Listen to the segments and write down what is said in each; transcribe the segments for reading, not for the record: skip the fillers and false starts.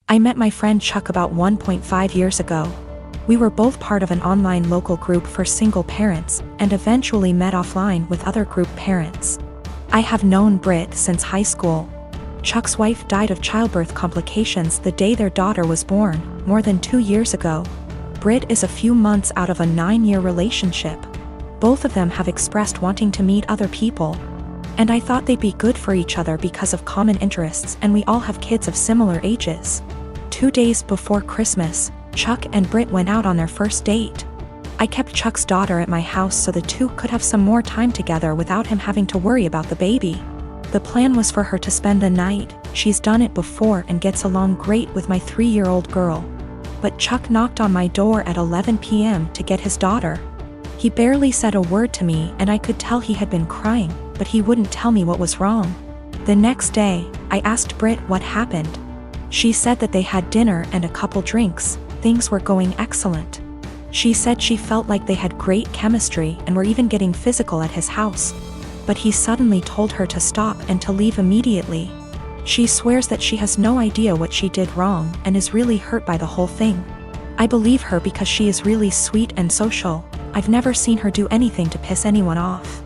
I met my friend Chuck about 1.5 years ago. We were both part of an online local group for single parents, and eventually met offline with other group parents. I have known Britt since high school. Chuck's wife died of childbirth complications the day their daughter was born, more than 2 years ago. Britt is a few months out of a 9-year relationship. Both of them have expressed wanting to meet other people. And I thought they'd be good for each other because of common interests, and we all have kids of similar ages. 2 days before Christmas, Chuck and Britt went out on their first date. I kept Chuck's daughter at my house so the two could have some more time together without him having to worry about the baby. The plan was for her to spend the night. She's done it before and gets along great with my 3-year-old girl. But Chuck knocked on my door at 11 p.m. to get his daughter. He barely said a word to me, and I could tell he had been crying, but he wouldn't tell me what was wrong. The next day, I asked Britt what happened. She said that they had dinner and a couple drinks. Things were going excellent. She said she felt like they had great chemistry and were even getting physical at his house. But he suddenly told her to stop and to leave immediately. She swears that she has no idea what she did wrong and is really hurt by the whole thing. I believe her because she is really sweet and social. I've never seen her do anything to piss anyone off.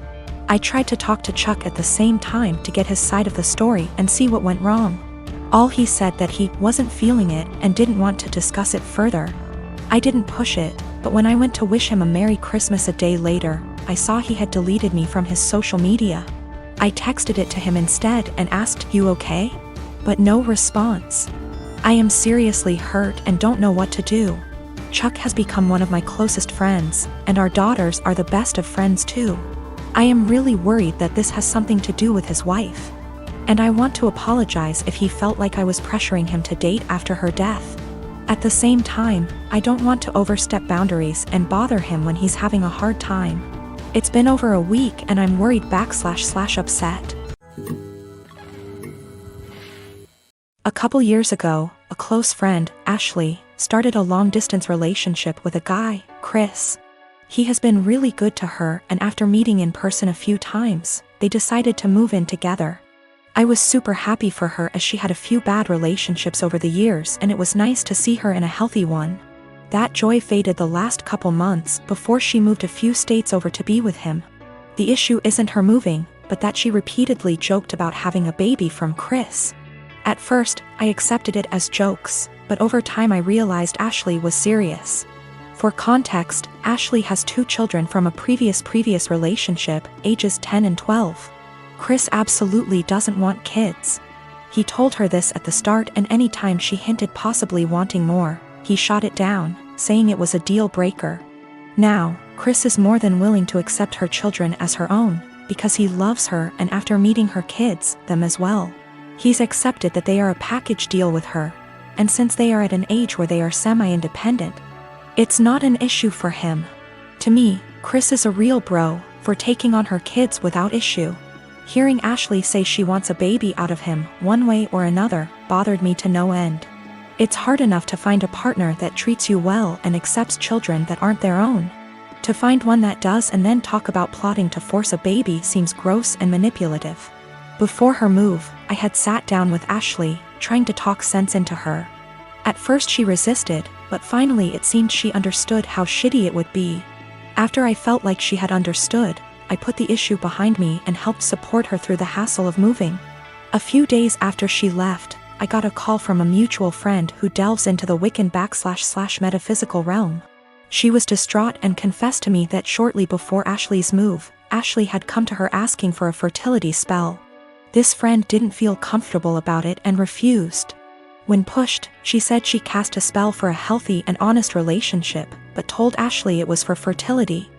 I tried to talk to Chuck at the same time to get his side of the story and see what went wrong. All he said that he wasn't feeling it and didn't want to discuss it further. I didn't push it, but when I went to wish him a Merry Christmas a day later, I saw he had deleted me from his social media. I texted it to him instead and asked, "You okay?" But no response. I am seriously hurt and don't know what to do. Chuck has become one of my closest friends, and our daughters are the best of friends too. I am really worried that this has something to do with his wife. And I want to apologize if he felt like I was pressuring him to date after her death. At the same time, I don't want to overstep boundaries and bother him when he's having a hard time. It's been over a week and I'm worried / upset. A couple years ago, a close friend, Ashley, started a long-distance relationship with a guy, Chris. He has been really good to her, and after meeting in person a few times, they decided to move in together. I was super happy for her as she had a few bad relationships over the years and it was nice to see her in a healthy one. That joy faded the last couple months before she moved a few states over to be with him. The issue isn't her moving, but that she repeatedly joked about having a baby from Chris. At first, I accepted it as jokes, but over time I realized Ashley was serious. For context, Ashley has 2 children from a previous relationship, ages 10 and 12. Chris absolutely doesn't want kids. He told her this at the start, and any time she hinted possibly wanting more, he shot it down, saying it was a deal breaker. Now, Chris is more than willing to accept her children as her own, because he loves her, and after meeting her kids, them as well. He's accepted that they are a package deal with her, and since they are at an age where they are semi-independent, it's not an issue for him. To me, Chris is a real bro for taking on her kids without issue. Hearing Ashley say she wants a baby out of him, one way or another, bothered me to no end. It's hard enough to find a partner that treats you well and accepts children that aren't their own. To find one that does and then talk about plotting to force a baby seems gross and manipulative. Before her move, I had sat down with Ashley, trying to talk sense into her. At first she resisted, but finally it seemed she understood how shitty it would be. After I felt like she had understood, I put the issue behind me and helped support her through the hassle of moving. A few days after she left, I got a call from a mutual friend who delves into the Wiccan / metaphysical realm. She was distraught and confessed to me that shortly before Ashley's move, Ashley had come to her asking for a fertility spell. This friend didn't feel comfortable about it and refused. When pushed, she said she cast a spell for a healthy and honest relationship, but told Ashley it was for fertility.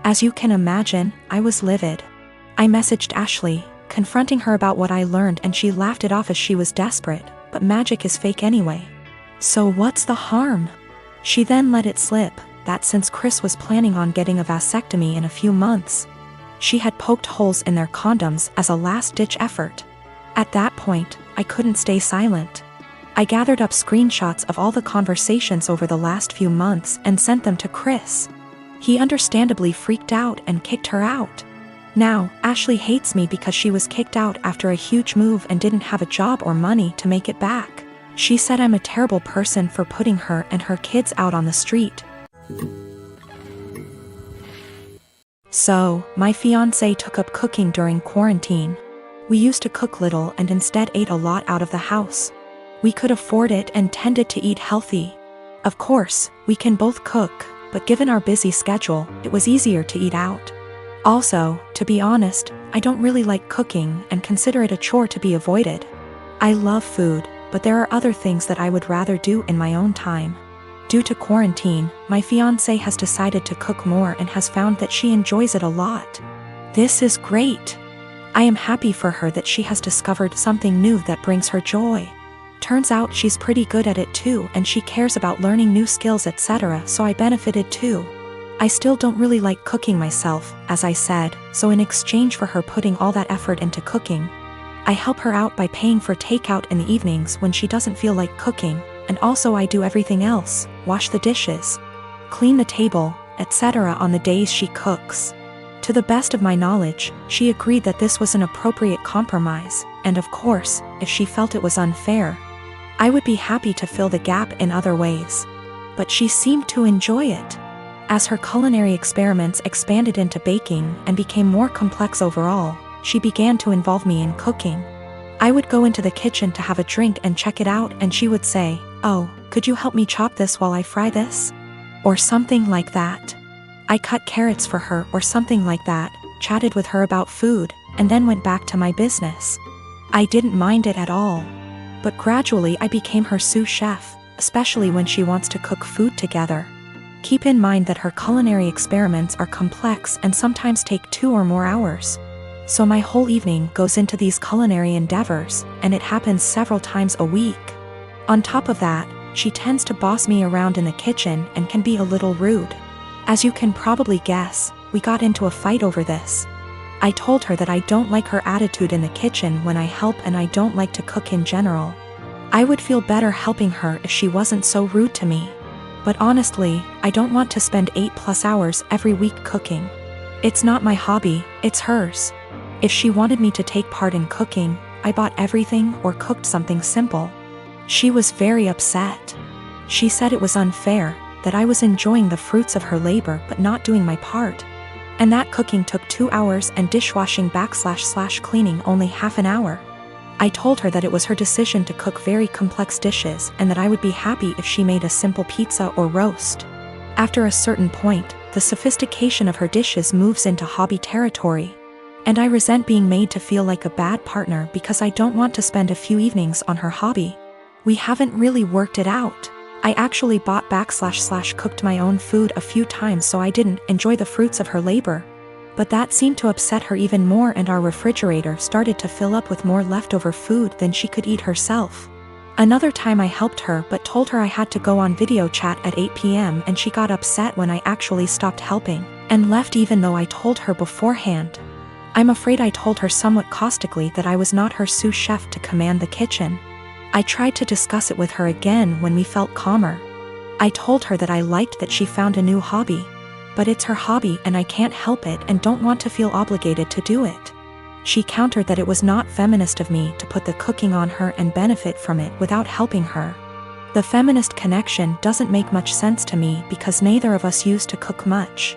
As you can imagine, I was livid. I messaged Ashley, confronting her about what I learned, and she laughed it off as she was desperate, but magic is fake anyway. So what's the harm? She then let it slip that since Chris was planning on getting a vasectomy in a few months, she had poked holes in their condoms as a last-ditch effort. At that point, I couldn't stay silent. I gathered up screenshots of all the conversations over the last few months and sent them to Chris. He understandably freaked out and kicked her out. Now, Ashley hates me because she was kicked out after a huge move and didn't have a job or money to make it back. She said I'm a terrible person for putting her and her kids out on the street. So, my fiancé took up cooking during quarantine. We used to cook little and instead ate a lot out of the house. We could afford it and tended to eat healthy. Of course, we can both cook, but given our busy schedule, it was easier to eat out. Also, to be honest, I don't really like cooking and consider it a chore to be avoided. I love food, but there are other things that I would rather do in my own time. Due to quarantine, my fiancé has decided to cook more and has found that she enjoys it a lot. This is great. I am happy for her that she has discovered something new that brings her joy. Turns out she's pretty good at it too, and she cares about learning new skills, etc., so I benefited too. I still don't really like cooking myself, as I said, so in exchange for her putting all that effort into cooking, I help her out by paying for takeout in the evenings when she doesn't feel like cooking, and also I do everything else, wash the dishes, clean the table, etc. on the days she cooks. To the best of my knowledge, she agreed that this was an appropriate compromise, and of course, if she felt it was unfair, I would be happy to fill the gap in other ways. But she seemed to enjoy it. As her culinary experiments expanded into baking and became more complex overall, she began to involve me in cooking. I would go into the kitchen to have a drink and check it out, and she would say, "Oh, could you help me chop this while I fry this?" Or something like that. I cut carrots for her or something like that, chatted with her about food, and then went back to my business. I didn't mind it at all. But gradually I became her sous chef, especially when she wants to cook food together. Keep in mind that her culinary experiments are complex and sometimes take 2 or more hours. So my whole evening goes into these culinary endeavors, and it happens several times a week. On top of that, she tends to boss me around in the kitchen and can be a little rude. As you can probably guess, we got into a fight over this. I told her that I don't like her attitude in the kitchen when I help, and I don't like to cook in general. I would feel better helping her if she wasn't so rude to me. But honestly, I don't want to spend 8+ hours every week cooking. It's not my hobby, it's hers. If she wanted me to take part in cooking, I bought everything or cooked something simple. She was very upset. She said it was unfair, that I was enjoying the fruits of her labor but not doing my part. And that cooking took 2 hours and dishwashing / cleaning only half an hour. I told her that it was her decision to cook very complex dishes and that I would be happy if she made a simple pizza or roast. After a certain point, the sophistication of her dishes moves into hobby territory. And I resent being made to feel like a bad partner because I don't want to spend a few evenings on her hobby. We haven't really worked it out. I actually bought / cooked my own food a few times so I didn't enjoy the fruits of her labor. But that seemed to upset her even more, and our refrigerator started to fill up with more leftover food than she could eat herself. Another time I helped her but told her I had to go on video chat at 8 p.m. and she got upset when I actually stopped helping, and left even though I told her beforehand. I'm afraid I told her somewhat caustically that I was not her sous chef to command the kitchen. I tried to discuss it with her again when we felt calmer. I told her that I liked that she found a new hobby. But it's her hobby and I can't help it and don't want to feel obligated to do it. She countered that it was not feminist of me to put the cooking on her and benefit from it without helping her. The feminist connection doesn't make much sense to me because neither of us used to cook much.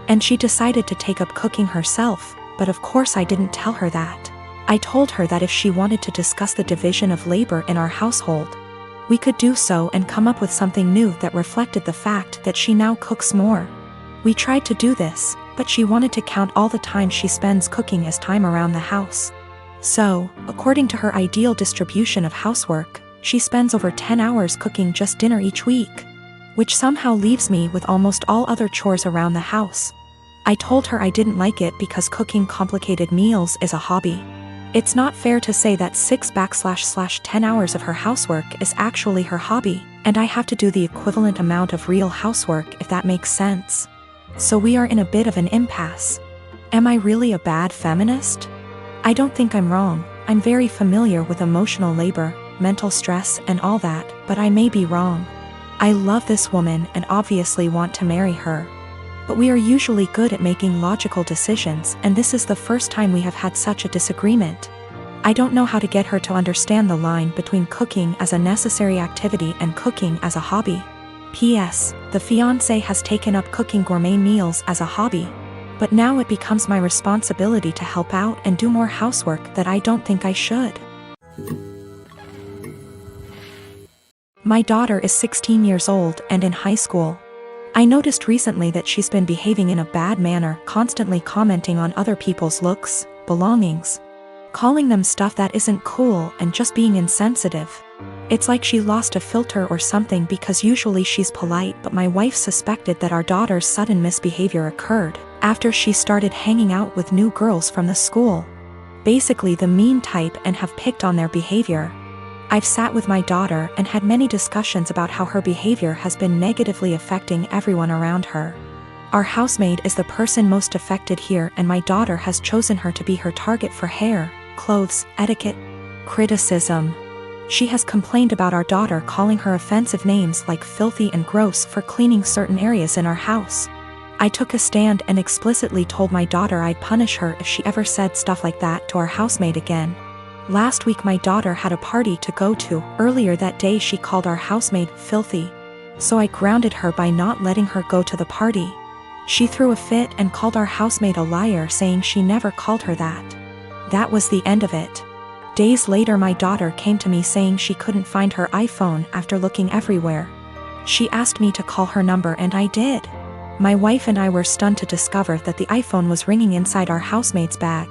And she decided to take up cooking herself, but of course I didn't tell her that. I told her that if she wanted to discuss the division of labor in our household, we could do so and come up with something new that reflected the fact that she now cooks more. We tried to do this, but she wanted to count all the time she spends cooking as time around the house. So, according to her ideal distribution of housework, she spends over 10 hours cooking just dinner each week, which somehow leaves me with almost all other chores around the house. I told her I didn't like it because cooking complicated meals is a hobby. It's not fair to say that 6/10 hours of her housework is actually her hobby, and I have to do the equivalent amount of real housework if that makes sense. So we are in a bit of an impasse. Am I really a bad feminist? I don't think I'm wrong. I'm very familiar with emotional labor, mental stress and all that, but I may be wrong. I love this woman and obviously want to marry her. But we are usually good at making logical decisions, and this is the first time we have had such a disagreement. I don't know how to get her to understand the line between cooking as a necessary activity and cooking as a hobby. P.S. The fiancé has taken up cooking gourmet meals as a hobby. But now it becomes my responsibility to help out and do more housework that I don't think I should. My daughter is 16 years old and in high school. I noticed recently that she's been behaving in a bad manner, constantly commenting on other people's looks, belongings, calling them stuff that isn't cool, and just being insensitive. It's like she lost a filter or something, because usually she's polite, but my wife suspected that our daughter's sudden misbehavior occurred after she started hanging out with new girls from the school. Basically the mean type, and have picked on their behavior. I've sat with my daughter and had many discussions about how her behavior has been negatively affecting everyone around her. Our housemaid is the person most affected here, and my daughter has chosen her to be her target for hair, clothes, etiquette, criticism. She has complained about our daughter calling her offensive names like filthy and gross for cleaning certain areas in our house. I took a stand and explicitly told my daughter I'd punish her if she ever said stuff like that to our housemaid again. Last week my daughter had a party to go to. Earlier that day she called our housemaid filthy. So I grounded her by not letting her go to the party. She threw a fit and called our housemaid a liar, saying she never called her that. That was the end of it. Days later my daughter came to me saying she couldn't find her iPhone after looking everywhere. She asked me to call her number and I did. My wife and I were stunned to discover that the iPhone was ringing inside our housemaid's bag.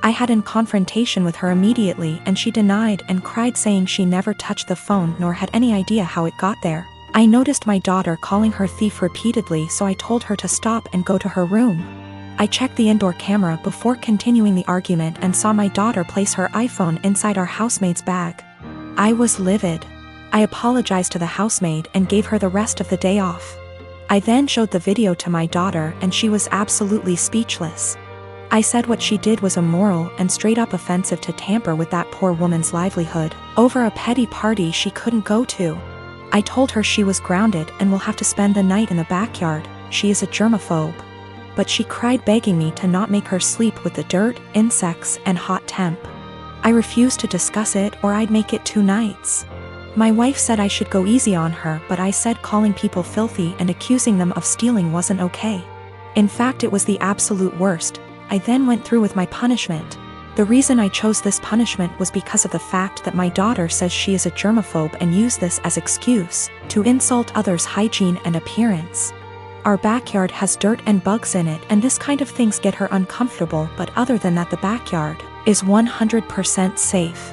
I had in confrontation with her immediately, and she denied and cried, saying she never touched the phone nor had any idea how it got there. I noticed my daughter calling her thief repeatedly, so I told her to stop and go to her room. I checked the indoor camera before continuing the argument and saw my daughter place her iPhone inside our housemaid's bag. I was livid. I apologized to the housemaid and gave her the rest of the day off. I then showed the video to my daughter and she was absolutely speechless. I said what she did was immoral and straight up offensive to tamper with that poor woman's livelihood over a petty party she couldn't go to. I told her she was grounded and will have to spend the night in the backyard. She is a germaphobe. But she cried, begging me to not make her sleep with the dirt, insects, and hot temp. I refused to discuss it or I'd make it 2 nights. My wife said I should go easy on her, but I said calling people filthy and accusing them of stealing wasn't okay. In fact, it was the absolute worst. I then went through with my punishment. The reason I chose this punishment was because of the fact that my daughter says she is a germaphobe and used this as excuse to insult others' hygiene and appearance. Our backyard has dirt and bugs in it, and this kind of things get her uncomfortable, but other than that the backyard is 100% safe.